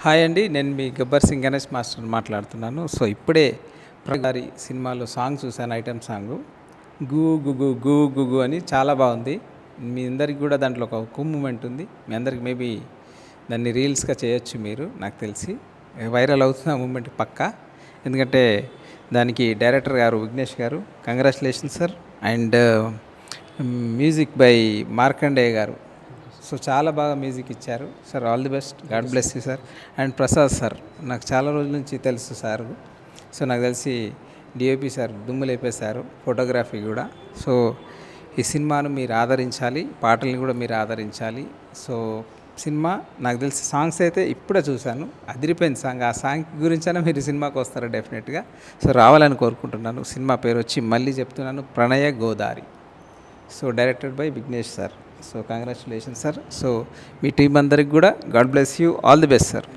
Hi అండి. నేను మీ Gabbar Singh Ganesh master మాట్లాడుతున్నాను. సో ఇప్పుడే గారి సినిమాలో సాంగ్ చూశాను, ఐటెం సాంగు. గు గుగు గు గుగు అని చాలా బాగుంది. మీ అందరికి కూడా దాంట్లో ఒక మూమెంట్ ఉంది. మీ అందరికి మేబీ దాన్ని రీల్స్గా చేయొచ్చు మీరు, నాకు తెలిసి వైరల్ అవుతుంది ఆ మూమెంట్ పక్కా. ఎందుకంటే దానికి డైరెక్టర్ గారు విఘ్నేష్ గారు, congratulation sir. And music by Markandeya గారు. సో చాలా బాగా మ్యూజిక్ ఇచ్చారు sir. All the best, God bless you sir. And Prasad sir, నాకు చాలా రోజుల నుంచి తెలుసు సార్. సో నాకు తెలిసి డిఓపి సార్ దుమ్ము లేపేశారు, ఫోటోగ్రఫీ కూడా. సో ఈ సినిమాను మీరు ఆదరించాలి, పాటల్ని కూడా మీరు ఆదరించాలి. సో సినిమా నాకు తెలిసి సాంగ్స్ అయితే ఇప్పుడే చూశాను, అదిరిపోయింది సాంగ్. ఆ సాంగ్ గురించైనా మీరు సినిమాకి వస్తారు డెఫినెట్గా. సో రావాలని కోరుకుంటున్నాను. సినిమా పేరు వచ్చి మళ్ళీ చెప్తున్నాను, ప్రణయ Godari. So directed by Vignesh sir. So congratulation sir. So me team అందరికి కూడా God bless you, all the best sir.